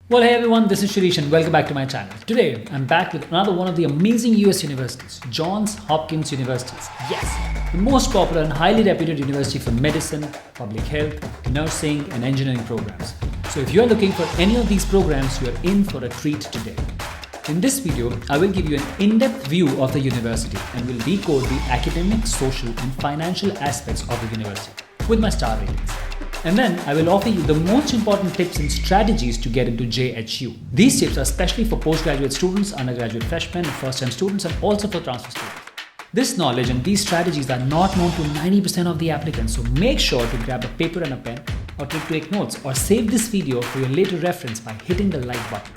Well, hey everyone, this is Shirish and welcome back to my channel. Today, I'm back with another one of the amazing US universities, Johns Hopkins Universities. Yes, the most popular and highly reputed university for medicine, public health, nursing, and engineering programs. So if you're looking for any of these programs, you're in for a treat today. In this video, I will give you an in-depth view of the university and will decode the academic, social, and financial aspects of the university with my star ratings. And then I will offer you the most important tips and strategies to get into JHU. These tips are especially for postgraduate students, undergraduate freshmen, first-time students, and also for transfer students. This knowledge and these strategies are not known to 90% of the applicants, so make sure to grab a paper and a pen or take notes or save this video for your later reference by hitting the like button.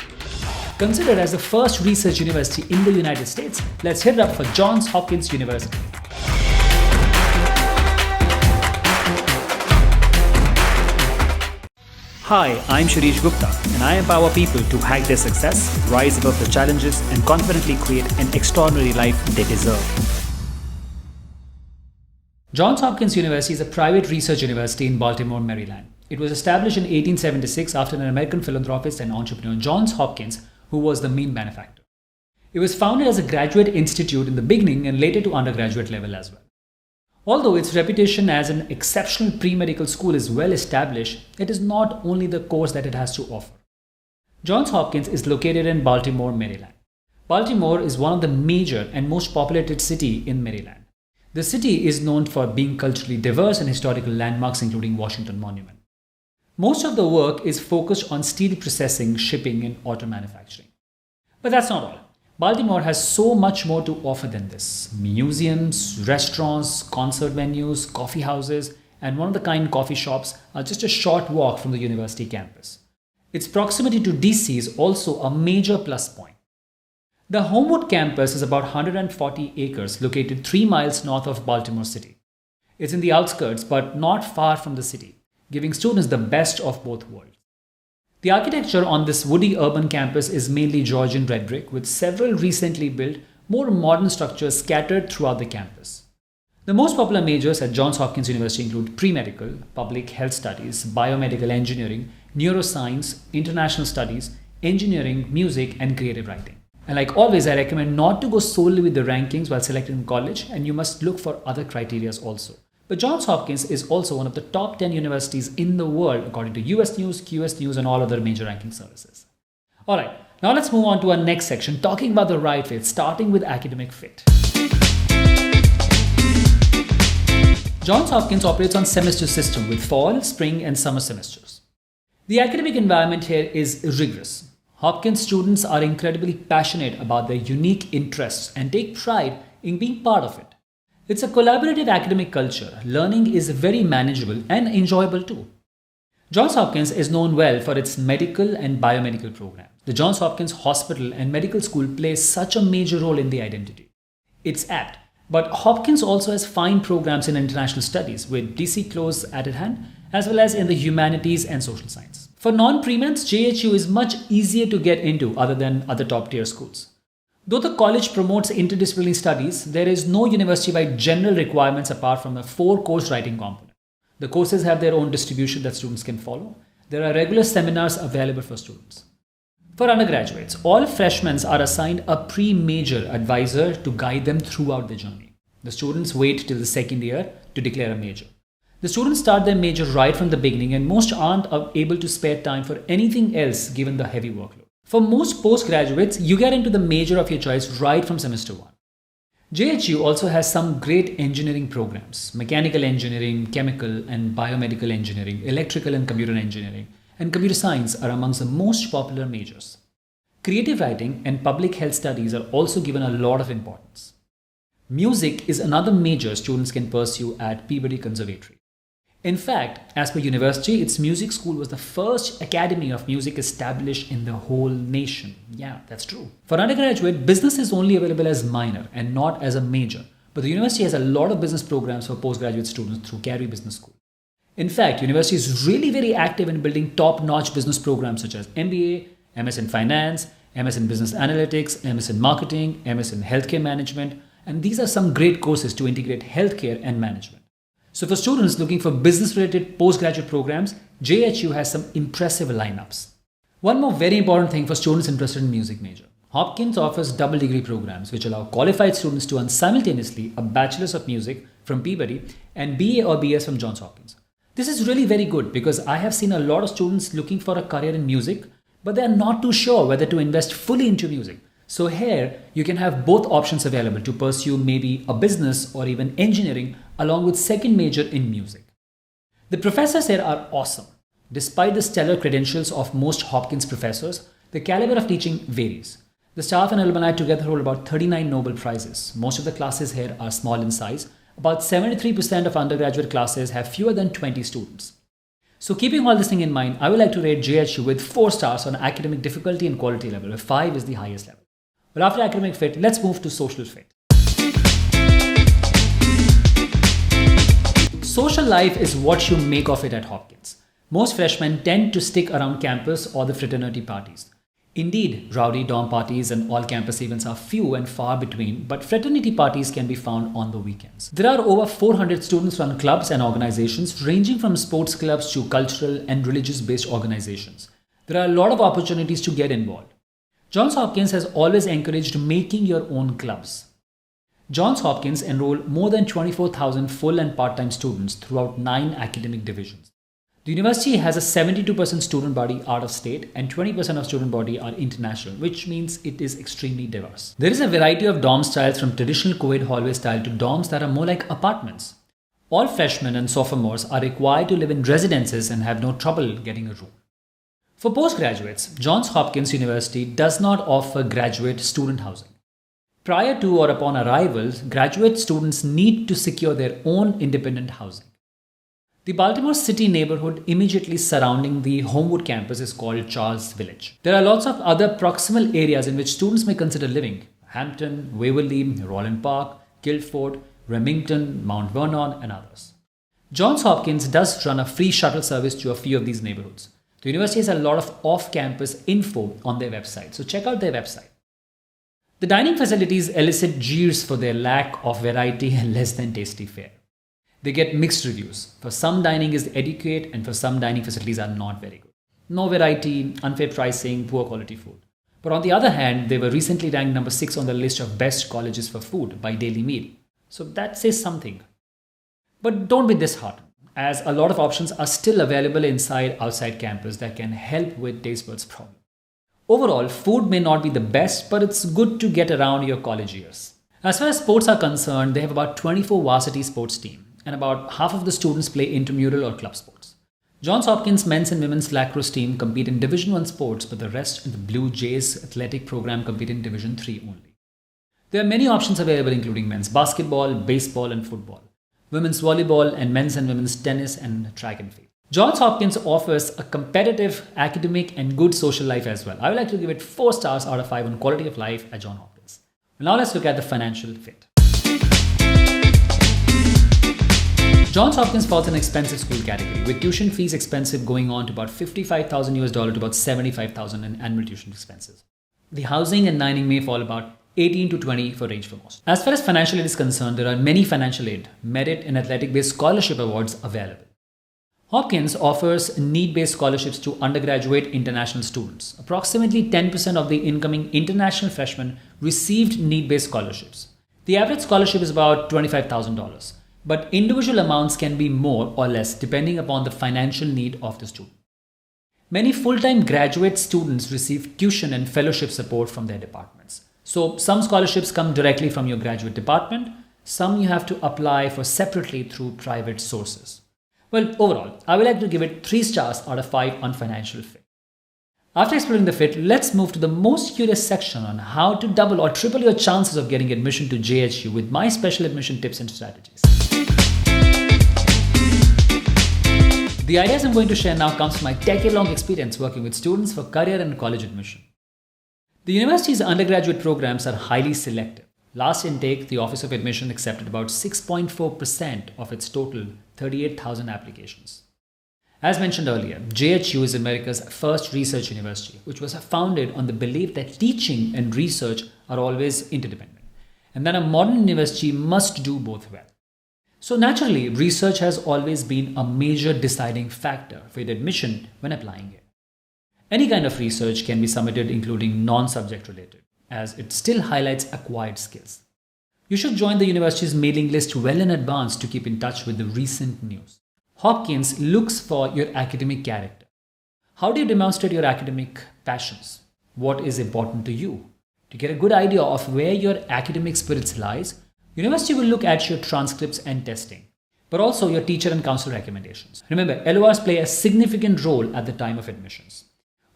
Considered as the first research university in the United States, let's hit it up for Johns Hopkins University. Hi, I'm Shirish Gupta, and I empower people to hack their success, rise above the challenges, and confidently create an extraordinary life they deserve. Johns Hopkins University is a private research university in Baltimore, Maryland. It was established in 1876 after an American philanthropist and entrepreneur, Johns Hopkins, who was the main benefactor. It was founded as a graduate institute in the beginning and later to undergraduate level as well. Although its reputation as an exceptional pre-medical school is well established, it is not only the course that it has to offer. Johns Hopkins is located in Baltimore, Maryland. Baltimore is one of the major and most populated cities in Maryland. The city is known for being culturally diverse and historical landmarks including Washington Monument. Most of the work is focused on steel processing, shipping, and auto manufacturing. But that's not all. Baltimore has so much more to offer than this. Museums, restaurants, concert venues, coffee houses, and one-of-the-kind coffee shops are just a short walk from the university campus. Its proximity to DC is also a major plus point. The Homewood campus is about 140 acres located 3 miles north of Baltimore City. It's in the outskirts but not far from the city, giving students the best of both worlds. The architecture on this woody urban campus is mainly Georgian red brick with several recently built, more modern structures scattered throughout the campus. The most popular majors at Johns Hopkins University include pre-medical, public health studies, biomedical engineering, neuroscience, international studies, engineering, music, and creative writing. And like always, I recommend not to go solely with the rankings while selecting college, and you must look for other criteria also. But Johns Hopkins is also one of the top 10 universities in the world according to US News, QS News, and all other major ranking services. Alright, now let's move on to our next section talking about the right fit, starting with academic fit. Johns Hopkins operates on semester system with fall, spring, and summer semesters. The academic environment here is rigorous. Hopkins students are incredibly passionate about their unique interests and take pride in being part of it. It's a collaborative academic culture. Learning is very manageable and enjoyable too. Johns Hopkins is known well for its medical and biomedical programs. The Johns Hopkins Hospital and Medical School plays such a major role in the identity. It's apt, but Hopkins also has fine programs in international studies with DC close at hand, as well as in the humanities and social science. For non-pre-meds, JHU is much easier to get into other than other top-tier schools. Though the college promotes interdisciplinary studies, there is no university-wide general requirements apart from a 4 course writing component. The courses have their own distribution that students can follow. There are regular seminars available for students. For undergraduates, all freshmen are assigned a pre-major advisor to guide them throughout the journey. The students wait till the second year to declare a major. The students start their major right from the beginning, and most aren't able to spare time for anything else given the heavy workload. For most postgraduates, you get into the major of your choice right from semester 1. JHU also has some great engineering programs: mechanical engineering, chemical and biomedical engineering, electrical and computer engineering, and computer science are amongst the most popular majors. Creative writing and public health studies are also given a lot of importance. Music is another major students can pursue at Peabody Conservatory. In fact, as per university, its music school was the first academy of music established in the whole nation. Yeah, that's true. For undergraduate, business is only available as minor and not as a major. But the university has a lot of business programs for postgraduate students through Carey Business School. In fact, university is really very active in building top-notch business programs such as MBA, MS in Finance, MS in Business Analytics, MS in Marketing, MS in Healthcare Management, and these are some great courses to integrate healthcare and management. So for students looking for business-related postgraduate programs, JHU has some impressive lineups. One more very important thing for students interested in music major. Hopkins offers double degree programs which allow qualified students to earn simultaneously a Bachelor's of Music from Peabody and BA or BS from Johns Hopkins. This is really very good because I have seen a lot of students looking for a career in music, but they are not too sure whether to invest fully into music. So here you can have both options available to pursue maybe a business or even engineering along with second major in music. The professors here are awesome. Despite the stellar credentials of most Hopkins professors, the caliber of teaching varies. The staff and alumni together hold about 39 Nobel Prizes. Most of the classes here are small in size. About 73% of undergraduate classes have fewer than 20 students. So keeping all this thing in mind, I would like to rate JHU with 4 stars on academic difficulty and quality level, where 5 is the highest level. But after academic fit, let's move to social fit. Social life is what you make of it at Hopkins. Most freshmen tend to stick around campus or the fraternity parties. Indeed, rowdy dorm parties and all-campus events are few and far between, but fraternity parties can be found on the weekends. There are over 400 students-run clubs and organizations ranging from sports clubs to cultural and religious-based organizations. There are a lot of opportunities to get involved. Johns Hopkins has always encouraged making your own clubs. Johns Hopkins enrolled more than 24,000 full and part-time students throughout 9 academic divisions. The university has a 72% student body out of state and 20% of student body are international, which means it is extremely diverse. There is a variety of dorm styles from traditional co-ed hallway style to dorms that are more like apartments. All freshmen and sophomores are required to live in residences and have no trouble getting a room. For postgraduates, Johns Hopkins University does not offer graduate student housing. Prior to or upon arrival, graduate students need to secure their own independent housing. The Baltimore City neighborhood immediately surrounding the Homewood campus is called Charles Village. There are lots of other proximal areas in which students may consider living: Hampton, Waverly, Roland Park, Guilford, Remington, Mount Vernon, and others. Johns Hopkins does run a free shuttle service to a few of these neighborhoods. The university has a lot of off-campus info on their website, so check out their website. The dining facilities elicit jeers for their lack of variety and less than tasty fare. They get mixed reviews. For some, dining is adequate, and for some, dining facilities are not very good. No variety, unfair pricing, poor quality food. But on the other hand, they were recently ranked number 6 on the list of best colleges for food by Daily Meal. So that says something. But don't be disheartened, as a lot of options are still available outside campus that can help with taste buds problem. Overall, food may not be the best, but it's good to get around your college years. As far as sports are concerned, they have about 24 varsity sports teams, and about half of the students play intramural or club sports. Johns Hopkins men's and women's lacrosse team compete in Division 1 sports, but the rest in the Blue Jays athletic program compete in Division 3 only. There are many options available, including men's basketball, baseball, and football, women's volleyball, and men's and women's tennis and track and field. Johns Hopkins offers a competitive academic and good social life as well. I would like to give it 4 stars out of 5 on quality of life at Johns Hopkins. Now let's look at the financial fit. Johns Hopkins falls in expensive school category, with tuition fees expensive going on to about $55,000 to about $75,000 in annual tuition expenses. The housing and dining may fall about 18 to 20 for range for most. As far as financial aid is concerned, there are many financial aid, merit, and athletic-based scholarship awards available. Hopkins offers need-based scholarships to undergraduate international students. Approximately 10% of the incoming international freshmen received need-based scholarships. The average scholarship is about $25,000, but individual amounts can be more or less depending upon the financial need of the student. Many full-time graduate students receive tuition and fellowship support from their departments. So some scholarships come directly from your graduate department, some you have to apply for separately through private sources. Well, overall, I would like to give it 3 stars out of 5 on financial fit. After exploring the fit, let's move to the most curious section on how to double or triple your chances of getting admission to JHU with my special admission tips and strategies. The ideas I'm going to share now comes from my decade-long experience working with students for career and college admission. The university's undergraduate programs are highly selective. Last intake, the Office of Admission accepted about 6.4% of its total 38,000 applications. As mentioned earlier, JHU is America's first research university, which was founded on the belief that teaching and research are always interdependent, and that a modern university must do both well. So naturally, research has always been a major deciding factor for admission when applying it. Any kind of research can be submitted, including non-subject related, as it still highlights acquired skills. You should join the university's mailing list well in advance to keep in touch with the recent news. Hopkins looks for your academic character. How do you demonstrate your academic passions? What is important to you? To get a good idea of where your academic spirits lies, university will look at your transcripts and testing, but also your teacher and council recommendations. Remember, LORs play a significant role at the time of admissions.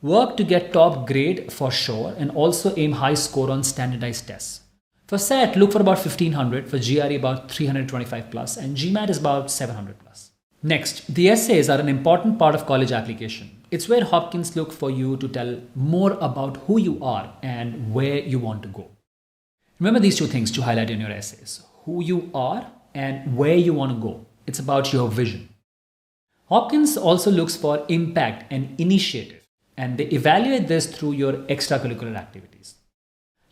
Work to get top grade for sure, and also aim high score on standardized tests. For SAT, look for about 1500, for GRE about 325 plus, and GMAT is about 700 plus. Next, the essays are an important part of college application. It's where Hopkins look for you to tell more about who you are and where you want to go. Remember these two things to highlight in your essays: who you are and where you want to go. It's about your vision. Hopkins also looks for impact and initiative, and they evaluate this through your extracurricular activities.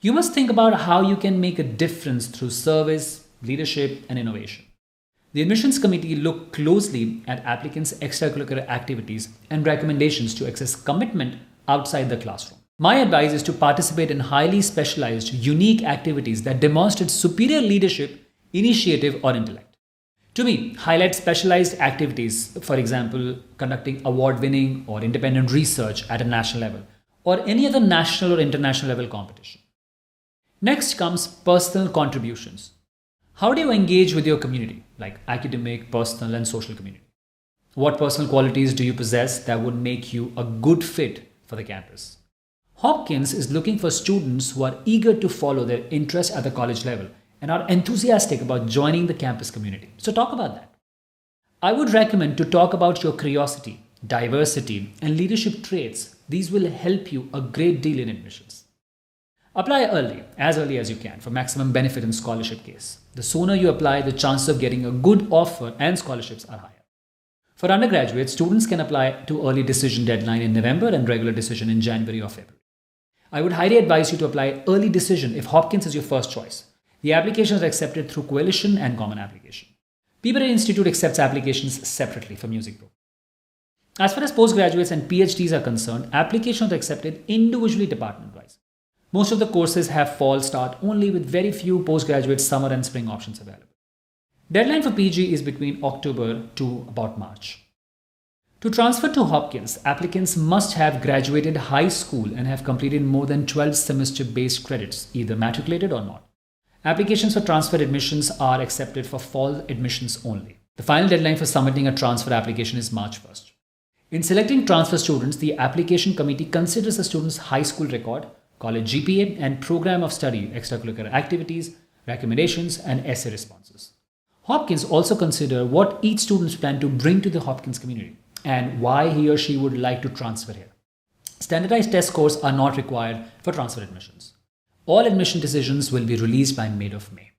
You must think about how you can make a difference through service, leadership, and innovation. The admissions committee look closely at applicants' extracurricular activities and recommendations to access commitment outside the classroom. My advice is to participate in highly specialized, unique activities that demonstrate superior leadership, initiative, or intellect. To me, highlight specialized activities, for example, conducting award-winning or independent research at a national level, or any other national or international level competition. Next comes personal contributions. How do you engage with your community, like academic, personal, and social community? What personal qualities do you possess that would make you a good fit for the campus? Hopkins is looking for students who are eager to follow their interests at the college level and are enthusiastic about joining the campus community. So talk about that. I would recommend to talk about your curiosity, diversity, and leadership traits. These will help you a great deal in admissions. Apply early as you can, for maximum benefit in scholarship case. The sooner you apply, the chances of getting a good offer and scholarships are higher. For undergraduates, students can apply to early decision deadline in November and regular decision in January or February. I would highly advise you to apply early decision if Hopkins is your first choice. The applications are accepted through coalition and common application. Peabody Institute accepts applications separately for music program. As far as postgraduates and PhDs are concerned, applications are accepted individually department-wise. Most of the courses have fall start only, with very few postgraduate summer and spring options available. Deadline for PG is between October to about March. To transfer to Hopkins, applicants must have graduated high school and have completed more than 12 semester-based credits, either matriculated or not. Applications for transfer admissions are accepted for fall admissions only. The final deadline for submitting a transfer application is March 1st. In selecting transfer students, the application committee considers the student's high school record, college GPA, and program of study, extracurricular activities, recommendations, and essay responses. Hopkins also consider what each student plan to bring to the Hopkins community and why he or she would like to transfer here. Standardized test scores are not required for transfer admissions. All admission decisions will be released by mid of May.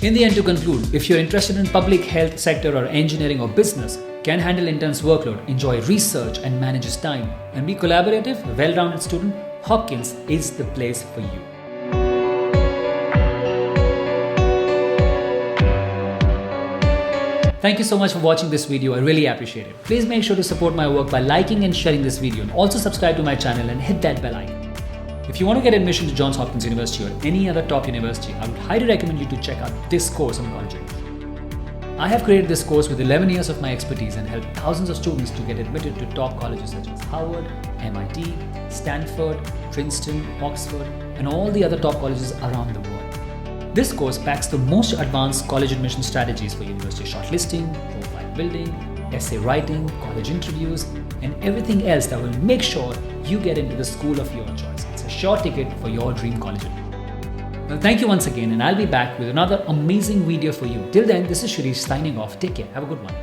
In the end, to conclude, if you're interested in public health sector or engineering or business, can handle intense workload, enjoy research and manage his time, and be collaborative, well-rounded student, Hopkins is the place for you. Thank you so much for watching this video. I really appreciate it. Please make sure to support my work by liking and sharing this video, and also subscribe to my channel and hit that bell icon. If you want to get admission to Johns Hopkins University or any other top university, I would highly recommend you to check out this course on college admission. I have created this course with 11 years of my expertise and helped thousands of students to get admitted to top colleges such as Harvard, MIT, Stanford, Princeton, Oxford, and all the other top colleges around the world. This course packs the most advanced college admission strategies for university shortlisting, profile building, essay writing, college interviews, and everything else that will make sure you get into the school of your choice. It's a sure ticket for your dream college admission. Well, thank you once again, and I'll be back with another amazing video for you. Till then, this is Shirish signing off. Take care. Have a good one.